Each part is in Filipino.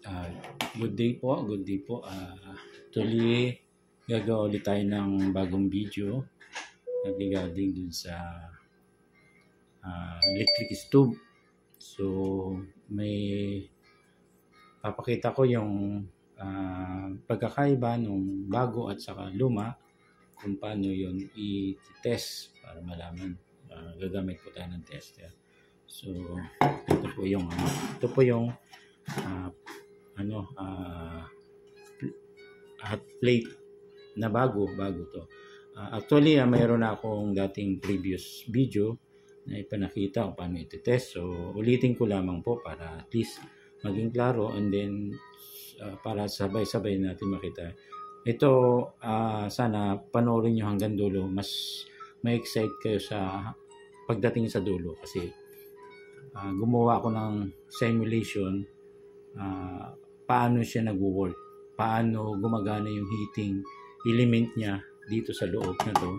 Ah, good day po, good day po. Tuloy, gagawa ulit tayo ng bagong video regarding dun sa electric stove. So, may papakita ko yung pagkakaiba ng bago at saka luma, kung paano yun i-test para malaman. Gagamit po tayo ng tester. So, ito po yung hot plate na bago to. Actually, mayroon na akong dating previous video na ipinakita kung paano iti-test. So, ulitin ko lamang po para at least maging klaro, and then para sabay-sabay natin makita. Ito, sana panoorin nyo hanggang dulo. Mas ma-excite kayo sa pagdating sa dulo kasi gumawa ako ng simulation paano siya nag-work, paano gumagana yung heating element niya dito sa loob na to.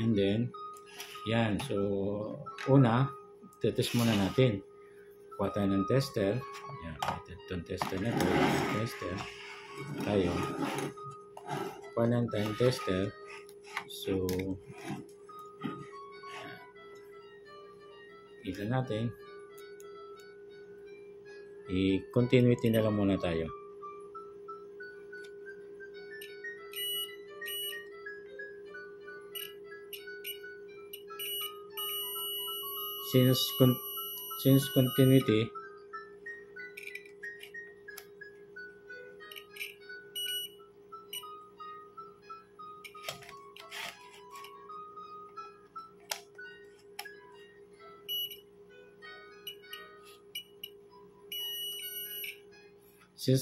And then, yan. So, una, tetest muna natin. Kuha tayo ng tester. Yan, itong tester na to. Tester. Tayo. Kuha na tayong tester. So, ilan natin. I-continuity na lang muna tayo. Since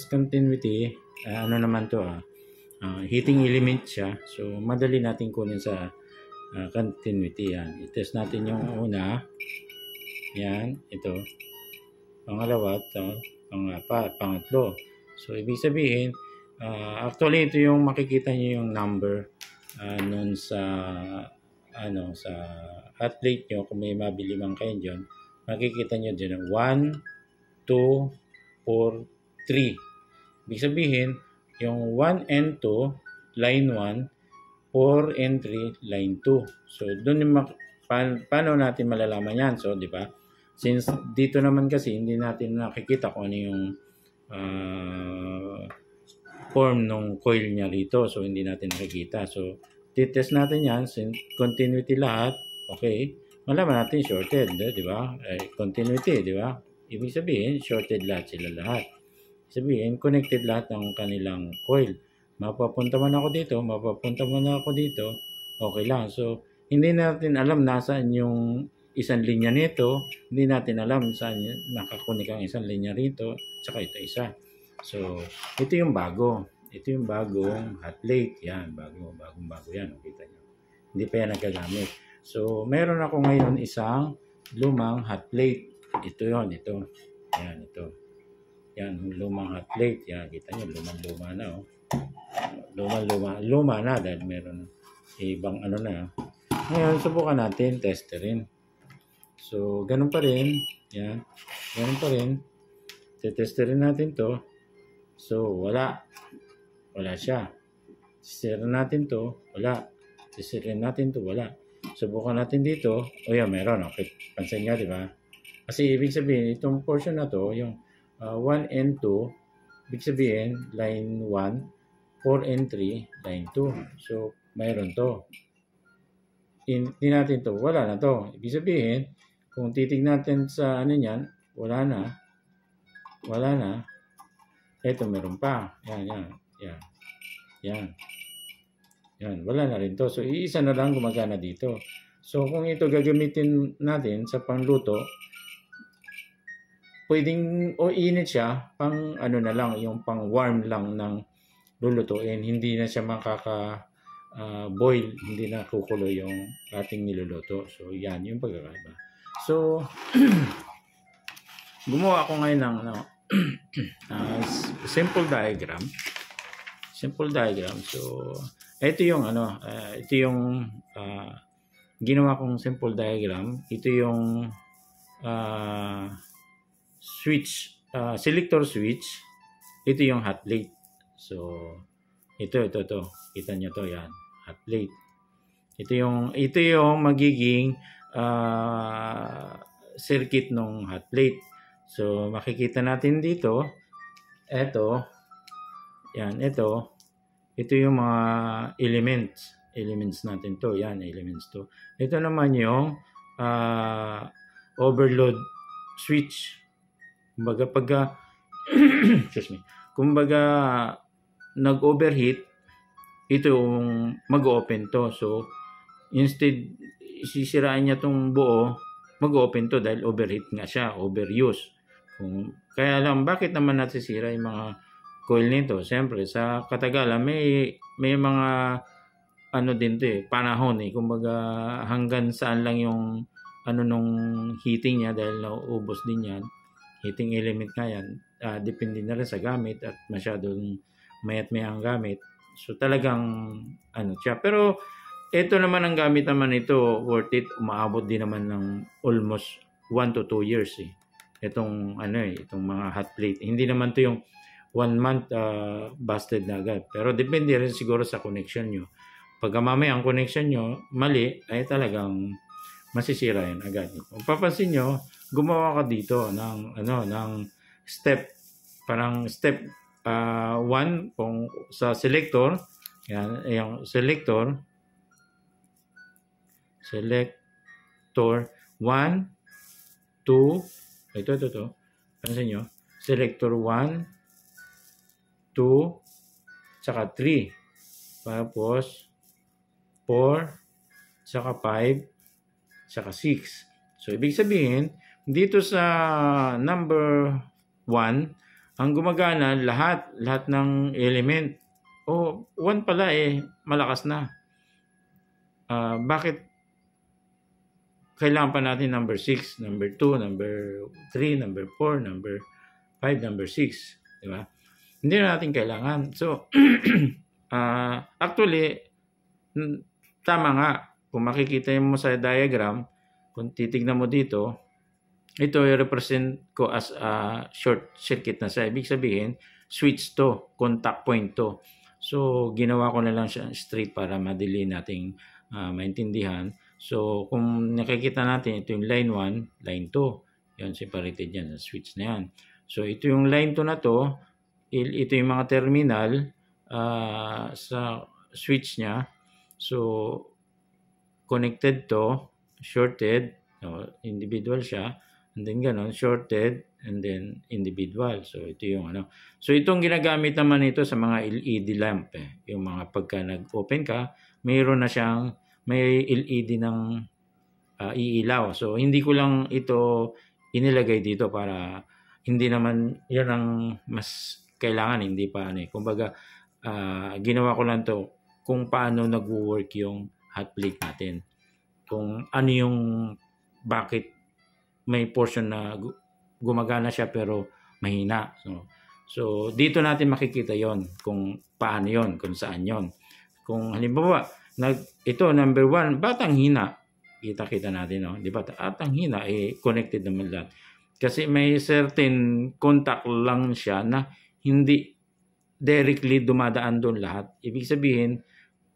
continuity, ano naman to, heating element siya. So, madali natin kunin sa continuity. Yan. I-test natin yung una. Yan. Ito. Pangalawa. Ito. Pangatlo. So, ibig sabihin, actually, ito yung makikita nyo yung number nun sa sa hot plate nyo. Kung may mabili man kayo dyan, makikita nyo dyan 1, 2, 4, 3. Ibig sabihin, yung 1 and 2, line 1, 4 and 3, line 2. So, doon yung paano natin malalaman yan? So, di ba? Since dito naman kasi, hindi natin nakikita kung ano yung form ng coil niya rito. So, hindi natin nakikita. So, titest natin yan. Since continuity lahat, okay. Malaman natin shorted, di ba? Continuity, di ba? Ibig sabihin, shorted lahat sila lahat. Sabihin, connected lahat ng kanilang coil. Mapapunta man ako dito, okay lang. So, hindi natin alam nasaan yung isang linya nito, hindi natin alam saan nakakunik ang isang linya rito, tsaka ito isa. So, ito yung bago. Ito yung bagong hot plate. Yan, bagong yan. Kita nyo. Hindi pa yan nagagamit. So, meron ako ngayon isang lumang hot plate. Ito yun, ito. Yan, ito. Yan, lumang hot plate. Yan, kita nyo, lumang-luma na. Oh. Luma na dahil meron ibang ano na. Ngayon, subukan natin, testerin. So, ganun pa rin. Yan, ganun pa rin. Testerin natin to. So, wala. Wala siya. Testerin natin to. Wala. Testerin natin to. Wala. Subukan natin dito. O yan, meron. Okay. Pansin nga, di ba? Kasi ibig sabihin, itong portion na to, yung 1 and 2, ibig sabihin, line 1, 4 and 3, line 2. So, mayroon to. Hindi natin to. Wala na to. Ibig sabihin, kung titignan natin sa ano yan, wala na. Wala na. Ito, meron pa. Yan. Yan. Wala na rin to. So, iisa na lang gumagana dito. So, kung ito gagamitin natin sa pangluto, pwedeng init siya, pang ano na lang, yung pang warm lang ng lulutuin. Hindi na siya boil, hindi na kukulo yung ating niluluto. So, yan yung pagkakaiba. So, gumawa ako ngayon ng simple diagram. So, ito yung ginawa kong simple diagram. Ito yung switch, selector switch. ito yung hot plate. So, ito. Kita nyo to, yan. Hot plate. Ito yung magiging circuit ng hot plate. So, makikita natin dito, ito yung mga elements natin to. Yan, elements to. Ito naman yung overload switch. Kumbaga, excuse me. Kumbaga, nag-overheat, ito yung mag-open to. So, instead, sisirain niya tong buo, mag-open to dahil overheat nga siya, overuse. Kaya lang, bakit naman nasisira yung mga coil nito? Siyempre, sa katagalan, may mga din to panahon kumbaga hanggang saan lang yung nung heating niya dahil nauubos din yan. Heating element nga yan. Depende na rin sa gamit at masyadong mayat-maya ang gamit. So talagang siya. Pero ito naman ang gamit naman ito, worth it. Umaabot din naman ng almost 1 to 2 years Itong itong mga hot plate. Hindi naman to yung 1 month busted na agad. Pero depende rin siguro sa connection nyo. Pag mamaya ang connection nyo mali, ay talagang masisira yan agad. Kung papansin nyo, gumawa ka dito ng step, parang step 1 kung sa selector, yan, yung selector 1, 2, ito. Pansin nyo, selector 1, 2, saka 3. Tapos, 4, saka 5, saka 6. So, ibig sabihin, dito sa number 1, ang gumagana lahat ng element. 1 pala malakas na. Bakit kailangan pa natin number 6, number 2, number 3, number 4, number 5, number 6? Diba? Hindi na natin kailangan. So, actually, tama nga. Kung makikita mo sa diagram, kung titignan mo dito, ito i-represent ko as a short circuit na siya. Ibig sabihin, switch to, contact point to. So, ginawa ko na lang siya straight para madali nating maintindihan. So, kung nakikita natin, ito yung line 1, line 2. Yan, separated yan, switch na yan. So, ito yung line 2 na to. Ito yung mga terminal sa switch niya. So, connected to, shorted, individual siya, and then ganon, shorted, and then individual. So, ito yung So, itong ginagamit naman ito sa mga LED lamp. Yung mga pagka nag-open ka, mayroon na siyang, may LED ng iilaw. So, hindi ko lang ito inilagay dito para hindi naman yan ang mas kailangan, hindi pa kumbaga, ginawa ko lang to kung paano nag-work yung hot plate natin. Kung ano yung bakit may portion na gumagana siya pero mahina. So dito natin makikita yon kung paano yon, kung saan yon. Kung halimbawa, ito number 1, batang hina. Kita natin, di ba? At ang hina, connected naman lahat. Kasi may certain contact lang siya na hindi directly dumadaan doon lahat. Ibig sabihin,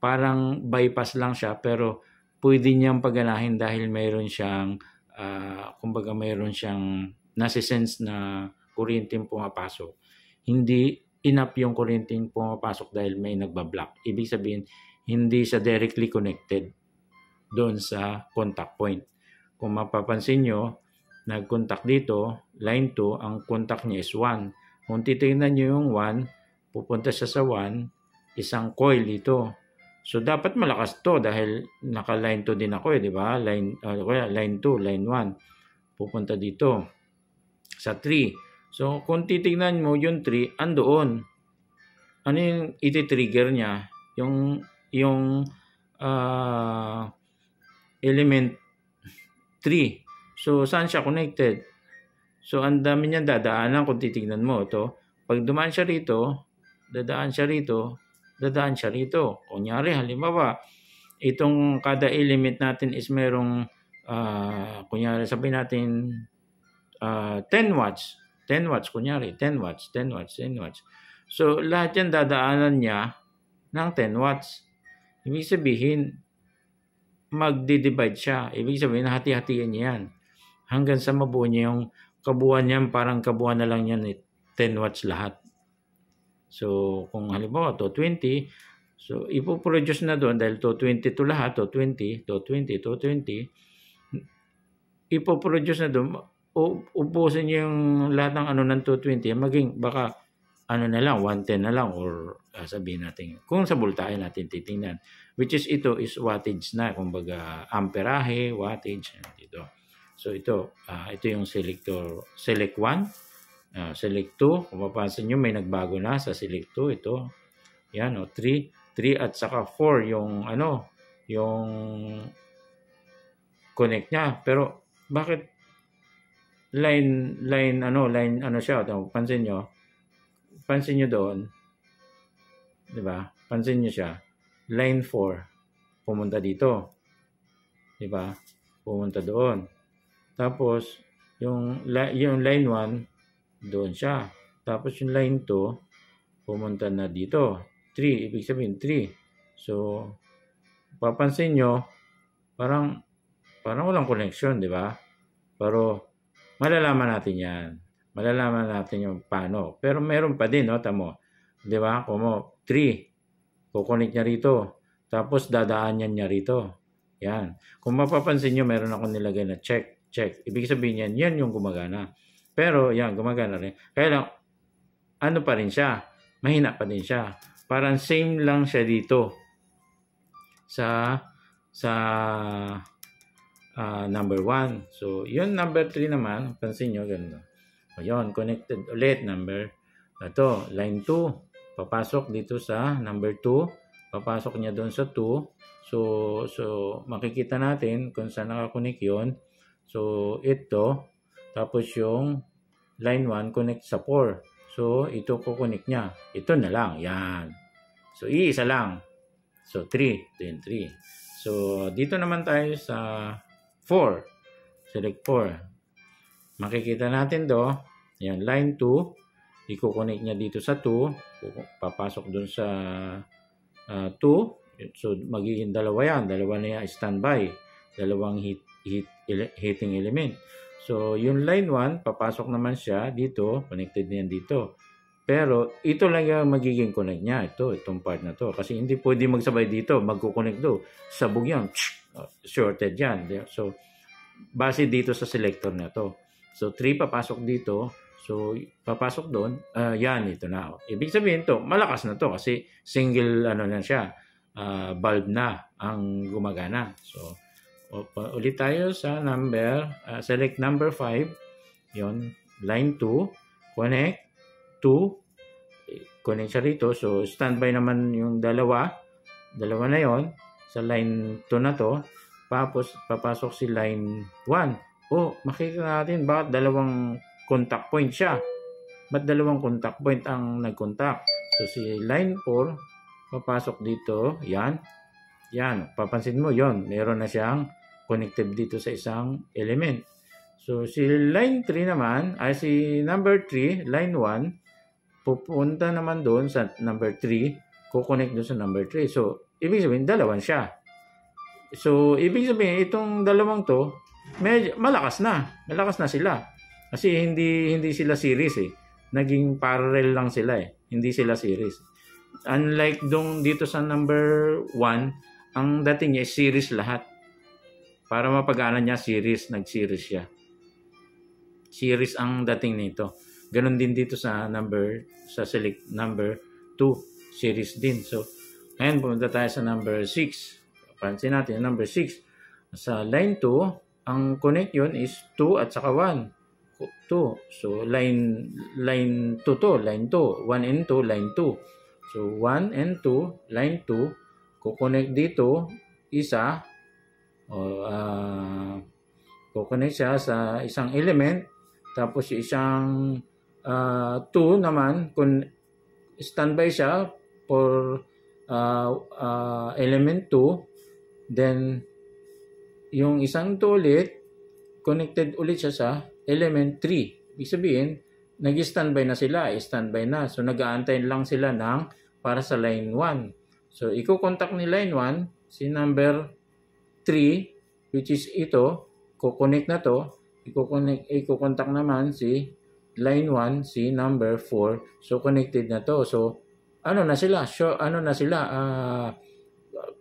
parang bypass lang siya pero pwede niyang paganahin dahil mayroon siyang kumbaga mayroon siyang nasi-sense na kuryenteng pumapasok. Hindi enough yung kuryenteng pumapasok dahil may nagbablock. Ibig sabihin, hindi siya directly connected doon sa contact point. Kung mapapansin nyo, nag-contact dito, line 2, ang contact niya is 1. Kung titignan nyo yung 1, pupunta siya sa 1, isang coil dito. So, dapat malakas to dahil naka-line 2 din ako di ba? Line 2, line 1. Pupunta dito sa 3. So, kung titignan mo yung 3, andoon. Ano yung iti-trigger niya? Yung element 3. So, saan siya connected? So, ang dami niyan dadaanan kung titignan mo ito. Pag dumaan siya rito, dadaan siya rito. Kunyari, halimbawa, itong kada element natin is merong, kunyari, sabihin natin 10 watts. 10 watts, kunyari, 10 watts, 10 watts, 10 watts. So, lahat yan dadaanan niya ng 10 watts. Ibig sabihin, magdi-divide siya. Ibig sabihin, hati-hatiin niya yan. Hanggang sa mabuo niya yung kabuuan niyan, parang kabuuan na lang yan, 10 watts lahat. So, kung halimbawa, 220, so, ipoproduce na doon, dahil 220 to lahat, 220, 220, 220, ipoproduce na doon, ubusin niyo yung lahat ng ano ng 220, maging baka ano na lang, 110 na lang, or sabihin natin, kung sa voltahe natin titingnan, which is ito is wattage na, kumbaga amperahe, wattage, dito. So ito yung selector, select 1, select 2, kung mapapansin nyo may nagbago na sa select 2, ito, yan, 3 at saka 4 yung ano, yung connect niya. Pero bakit line ano siya, pansin nyo doon, di ba? Pansin nyo siya, line 4 pumunta dito, di ba? Pumunta doon. Tapos yung line 1 doon siya. Tapos yung line 2 pumunta na dito. 3, ibig sabihin 3. So papansin nyo, parang walang connection, di ba? Pero malalaman natin yan. Malalaman natin yung paano. Pero meron pa din, no? Tamo. Di ba? Kung 3, kukunik niya rito. Tapos dadaanan niya rito. Yan. Kung mapapansin nyo, meron ako nilagay na check. Ibig sabihin yan yung gumagana. Pero yan, gumagana rin. Kaya lang, ano pa rin siya? Mahina pa din siya. Parang same lang siya dito. Sa number 1. So, yun number 3 naman. Pansin nyo, ganun. Ayun, connected ulit. Number, ito, line 2. Papasok dito sa number 2. Papasok niya doon sa 2. So makikita natin kung saan nakakonek yun. So, ito. Tapos yung line 1 connect sa 4. So, ito kukonek niya. Ito na lang. Yan. So, iisa lang. So, 3. Ito yung 3. So, dito naman tayo sa 4. Select 4. Makikita natin do. Yan, line 2. Iko-connect niya dito sa 2. Papasok dun sa 2. So, magiging dalawa yan. Dalawa na yan standby. Dalawang heating element. So, yung line 1, papasok naman siya dito. Connected niyan dito. Pero, ito lang yung magiging connect niya. Itong part na to. Kasi hindi pwede magsabay dito. Magkukonect do. Sabog yan. Shorted yan. So, base dito sa selector na to. So, 3 papasok dito. So, papasok doon. Yan, ito na. Ibig sabihin to, malakas na to. Kasi single, na siya. Bulb na ang gumagana. So, ulit tayo sa number. Select number 5. Yon, line 2. Connect. 2. Connect siya rito. So, standby naman yung dalawa. Dalawa na yon. Sa line 2 na to. Tapos, papasok si line 1. Makikita natin bakit dalawang contact point siya. Ba't dalawang contact point ang nag-contact? So, si line 4, papasok dito. Yan. Papansin mo, yon. Meron na siyang connected dito sa isang element. So, si line 3 naman, si number 3, line 1, pupunta naman doon sa number 3, kukonect doon sa number 3. So, ibig sabihin, dalawan siya. So, ibig sabihin, itong dalawang to, medyo malakas na. Malakas na sila. Kasi hindi sila series eh. Naging parallel lang sila eh. Hindi sila series. Unlike dito sa number 1, ang dating niya is series lahat. Para mapag-anan niya series, nag-series siya. Series ang dating nito. Ganon din dito sa select number 2, series din. So, ngayon pumunta tayo sa number 6. Pansin natin, number 6. Sa line 2, ang connect yun is 2 at saka 1. 2. So, line 2 to, line 2. 1 and 2, line 2. So, 1 and 2, line 2. Kukonect dito, isa. Kukonect siya sa isang element. Tapos, isang 2 naman, kung standby siya for element 2. Then, yung isang 2 ulit, connected ulit siya sa element 3. Ibig sabihin, nag-standby na sila, standby na. So nag-aantay lang sila ng para sa line 1. So i-contact ni line 1 si number 3, which is ito, kukonek na to, i-contact naman si line 1 si number 4. So connected na to. So ano na sila?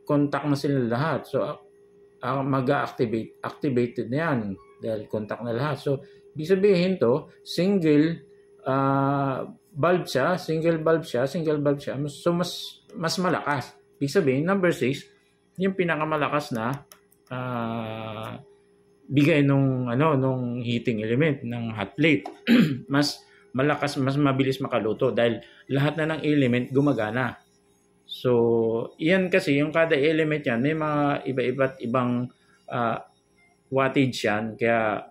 Contact na sila lahat. So activated na yan dahil contact na lahat. So ibig sabihin to, single valve siya. So mas malakas. Ibig sabihin, number 6, yung pinakamalakas na bigay nung heating element ng hot plate. Mas malakas, mas mabilis makaluto dahil lahat na ng element gumagana. So, yan kasi yung kada element yan, may mga iba't ibang wattage yan. Kaya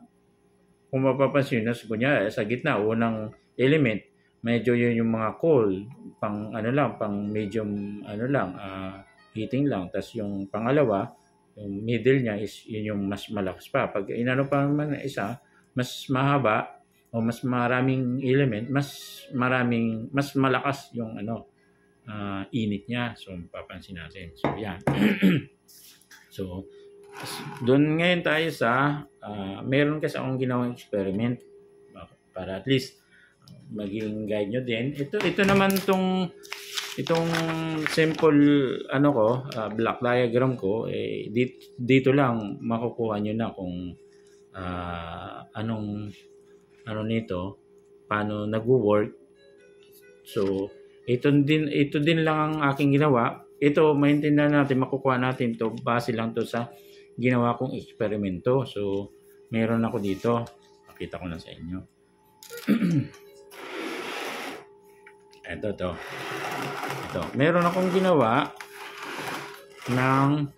kung mapapansin nyo, sa gitna, unang element, medyo yun yung mga cold, pang medium heating lang. Tapos yung pangalawa, yung middle niya is yun yung mas malakas pa. Pag inano pa naman na isa, mas mahaba o mas maraming element, mas malakas yung init niya. So papansin natin. So yan. So doon ngayon tayo sa meron kasi akong ginawang experiment para at least maging guide nyo din. Ito naman itong simple block diagram ko, dito lang makukuha nyo na kung ano nito, paano nagwo-work. So ito din lang ang aking ginawa. Ito maintindihan natin, makukuha natin to base lang to sa ginawa kong eksperimento. So meron ako dito, pakita ko na sa inyo. Ito. Meron akong ginawa ng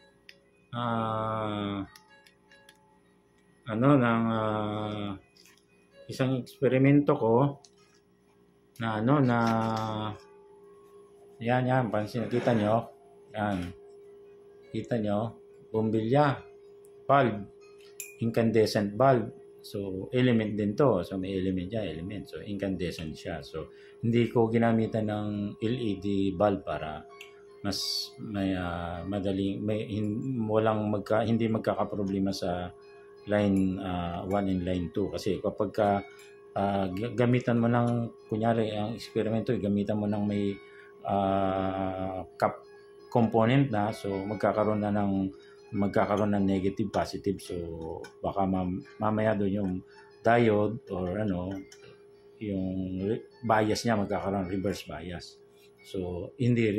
isang eksperimento ko na yan, pansin, kita nyo, yan, kita nyo, bumbilya, bulb, incandescent bulb. So, element din to. So, may element yan, element. So, incandescent siya. So, hindi ko ginamitan ng LED bulb para mas may madaling, hindi magkakaproblema sa line 1 and line 2. Kasi kapag gamitan mo ng, kunyari, ang eksperimento, gamitan mo ng may cap component na, so magkakaroon ng negative, positive. So baka mamaya doon yung diode or yung bias niya magkakaroon reverse bias. So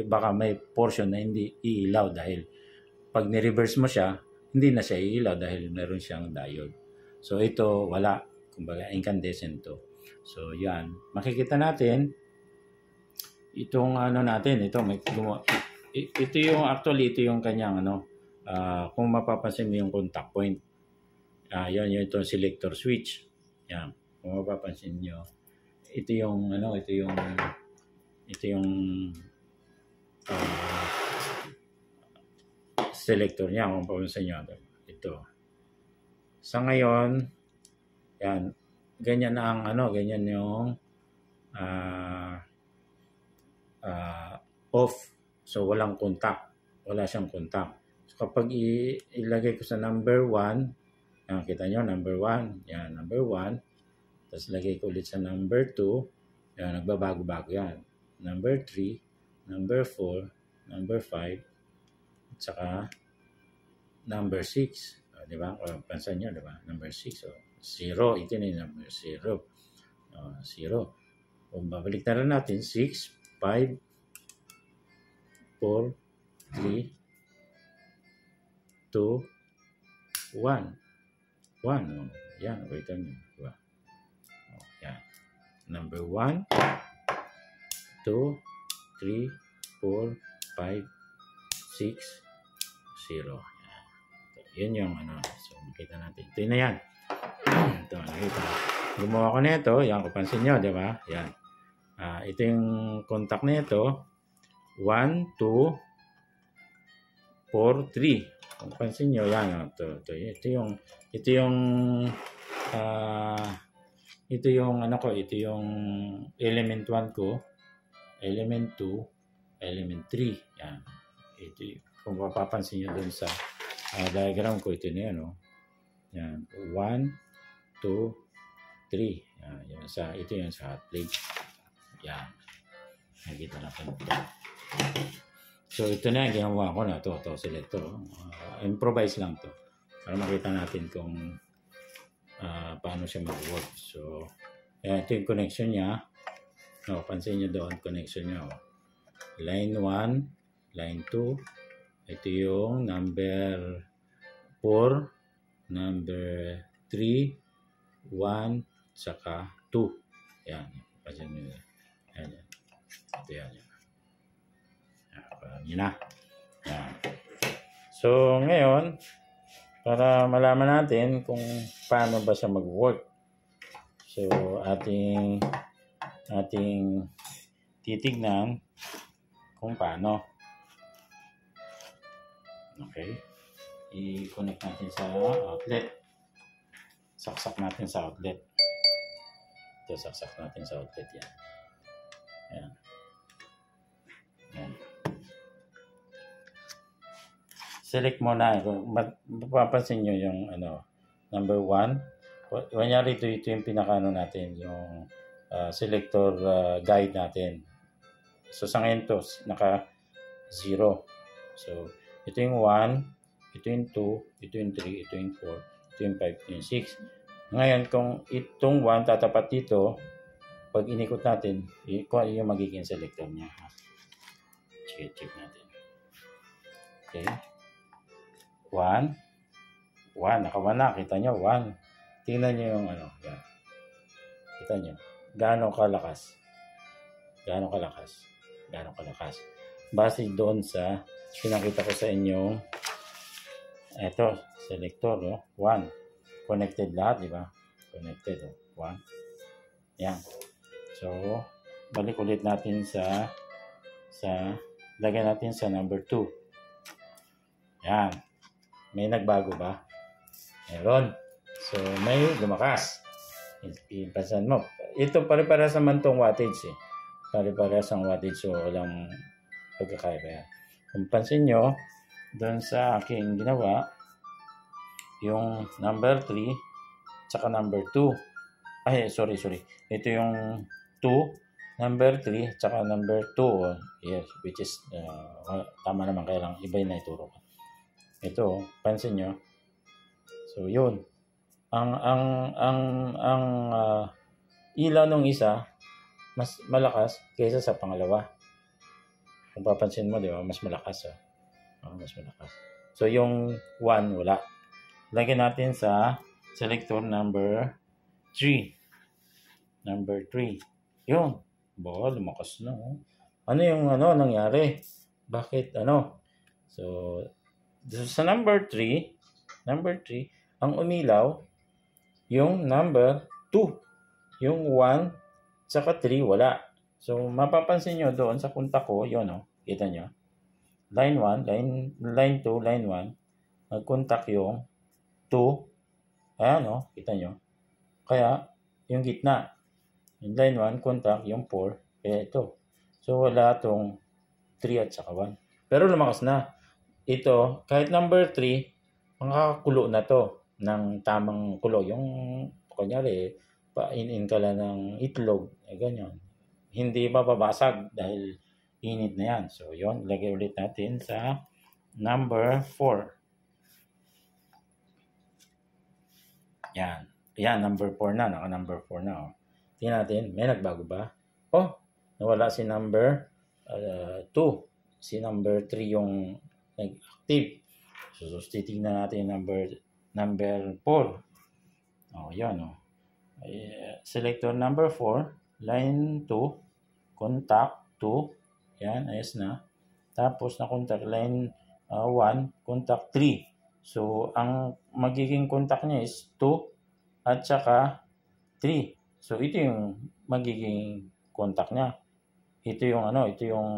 baka may portion na hindi iilaw dahil pag ni-reverse mo siya, hindi na siya iilaw dahil meron siyang diode. So ito wala, kumbaga incandescent to. So yan, makikita natin itong natin, ito yung kanyang kung mapapansin mo yung contact point. Yan itong selector switch. Yan, kung mapapansin niyo, ito yung selector niya, kung mapapansin niyo. Ito. Sa ngayon, yan, ganyan ang ganyan yung off. So walang contact. Wala siyang contact. So kapag ilagay ko sa number 1, yan, kita nyo, number 1. Yan, number 1. Tapos lagay ko ulit sa number 2. Yan, nagbabago-bago yan. Number 3, number 4, number 5, at saka number 6. Di ba? O, pansan nyo, di ba? Number 6. So, 0. Ito na yung number 0. 0. Kung babalik na rin natin, 6, 5, 4, 3, 2, 1. 1. Yan, wait a minute. Diba? Yan. Number 1, 2, 3, 4, 5, 6, 0. Yan yung So, makita natin. Ito na yan. Ito, nakita. Gumawa ko na ito. Yan, kapansin nyo, di ba? Yan. Ito yung contact na ito. 1, 2, 4, 3. Kung pansin nyo, yan. Ito yung ito yung ano ko, ito yung element 1 ko, element 2, element 3. Yan. Ito kung mapapansin niyo dun sa diagram ko, ito na yan, oh. Yan. 1, 2, 3. Yan. Yan. Ito yung sa hot plate. Yan. Nakikita natin ito. So, ito na yung ginawa ko na. Ito, selector. Improvise lang to para makita natin kung paano siya mag-work. So, ito yung connection niya. No, pansin nyo doon, connection niya. Oh. Line 1, line 2. Ito yung number 4, number 3, 1, saka 2. Yan. Pansin nyo. Yan. Ito yan. Yun na. Yan. So, ngayon, para malaman natin kung paano ba siya mag-work. So, ating titignan kung paano. Okay. I-connect natin sa outlet. Saksak natin sa outlet. Ito, saksak natin sa outlet yan. Ayan. Ayan. Select mo na. Mapapansin nyo yung number 1. Kunyari ito yung pinakano natin, yung selector guide natin. So sa ngayon to, naka 0. So ito yung 1, ito yung 2, ito yung 3, ito yung 4, ito yung 5, ito yung 6. Ngayon kung itong 1 tatapat dito, pag inikot natin, kung yung magiging selector niya. Check natin. Okay. 1, naka-1 na. Kita nyo, 1. Tingnan nyo yung yan. Kita nyo. Gaano kalakas. Base doon sa pinakita ko sa inyo. Ito, selector, 1. Connected lahat, di ba? Connected, 1. Yan. So, balik ulit natin lagyan natin sa number 2. Yan. May nagbago ba? Meron. So, may lumakas. Ipasan mo. Ito pare-parehas naman itong wattage eh. Pare-parehas ang wattage. So, walang pagkakaiba yan. Kung pansin nyo, doon sa aking ginawa, yung number 3, tsaka number 2. Ay, sorry. Ito yung 2, number 3, tsaka number 2. Yes, which is, tama naman. Kaya lang, iba yung naituro ko. Ito, pansin nyo. So, yun. Ang ilaw ng isa, mas malakas kaysa sa pangalawa. Kung papansin mo, di ba? Mas malakas. Mas malakas. So, yung 1, wala. Lagyan natin sa selector number 3. Number 3. Yun. Lumakas na. Ano yung nangyari? Bakit So, sa number 3, ang umilaw, yung number 2. Yung 1, saka 3, wala. So, mapapansin nyo doon sa punta ko, yun, kita nyo. Line 1, line 2, line 1, nag-contact yung 2. Ayan, kita nyo. Kaya, yung gitna. Yung line 1, contact yung 4. Kaya ito. So, wala itong 3 at saka 1. Pero lumakas na. Ito, kahit number 3, makakakulo na to ng tamang kulo. Yung, kunyari, painin ka lang ng itlog, ganyan. Hindi mababasag dahil init na yan. So, yun, lagay ulit natin sa number 4. Yan. Yan, number 4 na. Naka-number 4 na. Tingnan natin, may nagbago ba? Nawala si number 2. Si number 3 yung nag-active. So, titignan natin yung number 4. Yan. Selector number 4, line 2, contact 2. Yan, ayos na. Tapos, na-contact line 1, contact 3. So, ang magiging contact niya is 2 at saka 3. So, ito yung magiging contact niya. Ito yung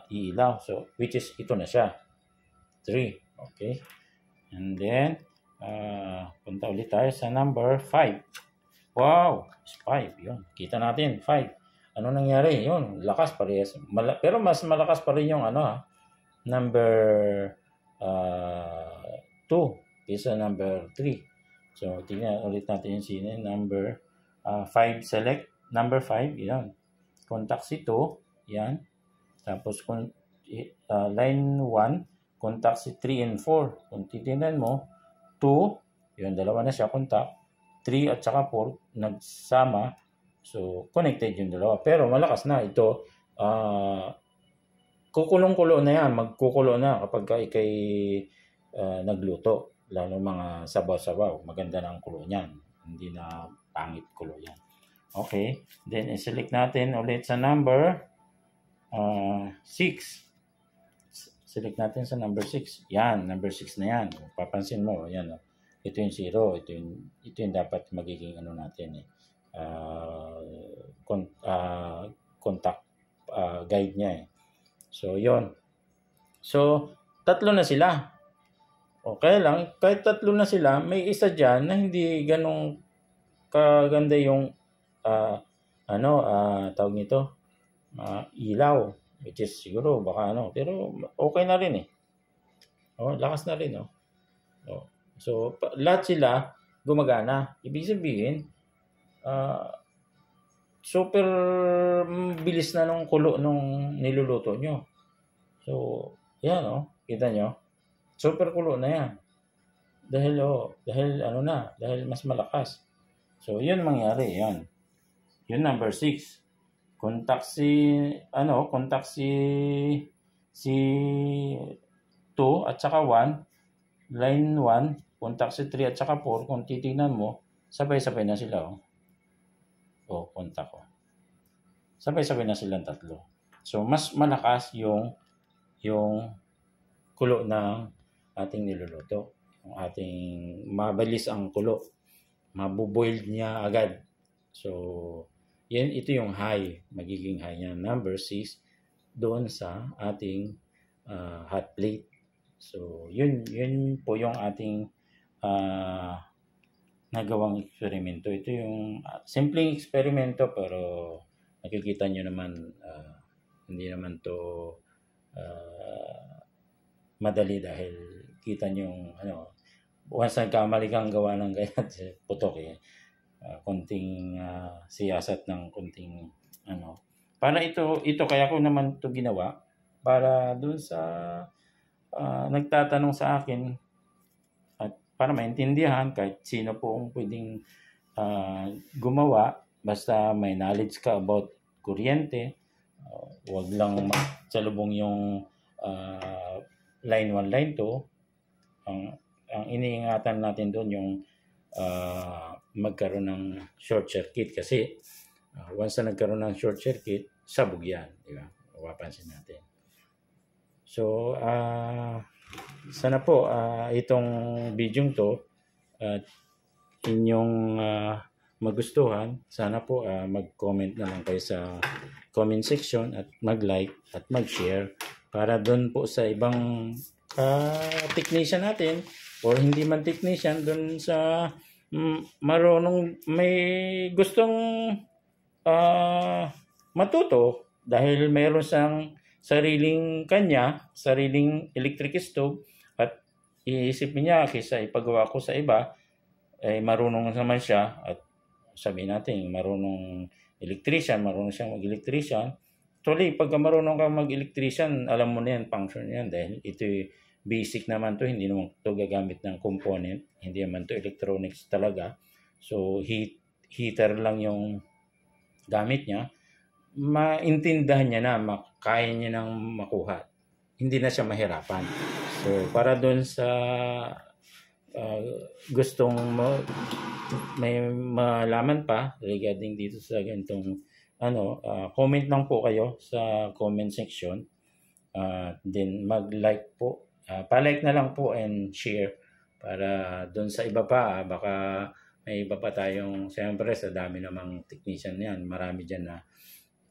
iilaw. So, which is ito na siya. 3. Okay. And then, Punta ulit tayo sa number 5. Wow, 5. Yun, kita natin, 5. Ano nangyari? Yun, lakas parehas. Pero mas malakas pa rin yung number 2 kaysa number 3. So, tingnan ulit natin yung sine. Number 5, select number 5. Yan. Contact si 2. Yan. Tapos, line 1, contact si 3 and 4. Kung titignan mo, 2, yun, dalawa na siya, contact. 3 at saka 4, nagsama. So, connected yung dalawa. Pero malakas na ito. Kukulong-kulo na yan. Magkukulo na kapag ikay nagluto. Lalo mga sabaw-sabaw. Maganda na ang kulo niyan. Hindi na pangit kulo yan. Okay. Then, select natin ulit sa number 6. Select natin sa number 6. Yan, number 6 na yan. Papansin mo, yan. Ito yung 0. Ito yung dapat magiging natin. Contact guide niya. So, yon. So, 3 na sila. Okay lang, kahit 3 na sila, may isa dyan na hindi ganong kaganda yung tawag nito, ilaw, which is siguro baka pero okay na rin lakas na rin So lahat sila gumagana. Ibig sabihin super bilis na nung kulo nung niluluto nyo. So yan kita nyo, super kulo na yan. Dahil mas malakas. So yun mangyari, yan. Yun number 6. Contact si 2 at saka 1, line 1, contact si 3 at saka 4. Kung titingnan mo, sabay-sabay na sila. Contact ko. Sabay-sabay na silang 3. So mas malakas yung kulo ng ating niluluto. Yung ating mabilis ang kulo. Mabuboiled niya agad. So ito yung high, magiging high niya, number 6 doon sa ating hot plate. So yun po yung ating nagawang eksperimento. Ito yung simpleng eksperimento, pero nakikita nyo naman hindi naman to madali, dahil kita nyo once nagkamali kang gawa ng ganyan, putok konting siyasat ng konting para ito kaya ko naman to ginawa para dun sa nagtatanong sa akin, at para maintindihan kahit sino po ang pwedeng gumawa, basta may knowledge ka about kuryente. Wag lang salubong yung line 1, line 2. Ang iniingatan natin doon yung magkaroon ng short circuit, kasi once na nagkaroon ng short circuit, sabog yan, di ba? Mapapansin natin. So sana po itong video to inyong magustuhan. Sana po mag-comment na lang kayo sa comment section at mag-like at mag-share para doon po sa ibang technician natin, or hindi man technician, doon sa marunong may gustong matuto, dahil mayroon siyang sariling electric stove, at iisip niya kaysa ipagawa ko sa iba, marunong naman siya, at sabihin natin marunong siyang mag-electrician. Actually, pagka marunong kang mag-electrician, alam mo na yan, function yan, dahil ito basic naman to, hindi naman to gagamit ng component, hindi naman to electronics talaga. So heater lang yung gamit niya, maintindihan niya na, kaya niya nang makuha, hindi na siya mahirapan. So para doon sa gustong may malaman pa regarding dito sa ganitong comment lang po kayo sa comment section, then mag-like po. Pa-like na lang po and share para doon sa iba pa, baka may iba pa tayong, siyempre sa dami namang technician yan, marami dyan na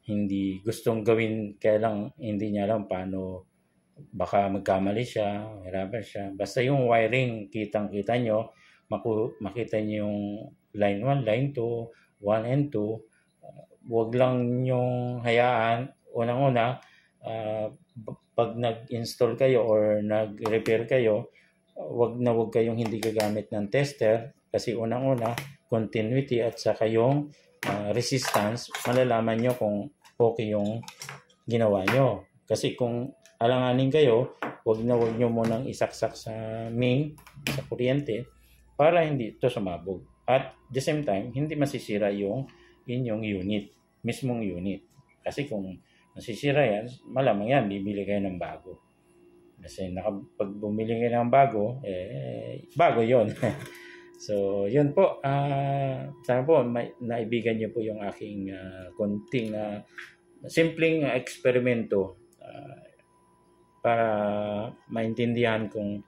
hindi gustong gawin, kaya lang hindi niya alam paano, baka magkamali siya, hirapan siya. Basta yung wiring, kitang-kita nyo, makita niyo yung line 1, line 2, 1 and 2. Huwag lang yung hayaan, unang-una, pag nag-install kayo or nag-repair kayo, wag kayong hindi gagamit ng tester kasi unang-una, continuity at saka yung resistance, malalaman nyo kung okay yung ginawa nyo. Kasi kung alanganin kayo, wag nyo munang isaksak sa main, sa kuryente, para hindi ito sumabog. At the same time, hindi masisira yung inyong unit, mismong unit. Kasi kung masisira yan, malamang yan, bibili kayo ng bago. Kasi pag bumili kayo ng bago, bago yon. So, yun po. Sana po, naibigan niyo po yung aking konting simpleng eksperimento para maintindihan kung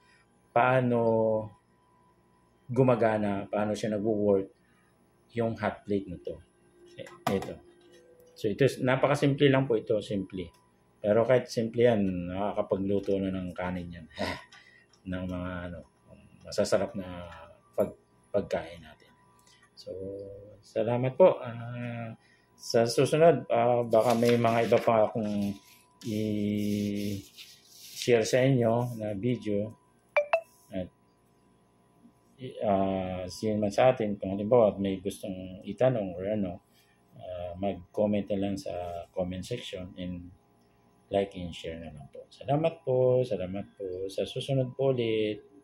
paano gumagana, paano siya nag-work yung hot plate na to. Ito. So, ito, napakasimple lang po ito, simple. Pero kahit simple yan, nakakapagluto na ng kanin yan. ng mga masasarap na pagkain natin. So, salamat po. Sa susunod, baka may mga iba pa akong i-share sa inyo na video. At sino man sa atin, kung halimbawa may gustong itanong or mag-comment na lang sa comment section and like and share na lang po. Salamat po. Sa susunod po ulit.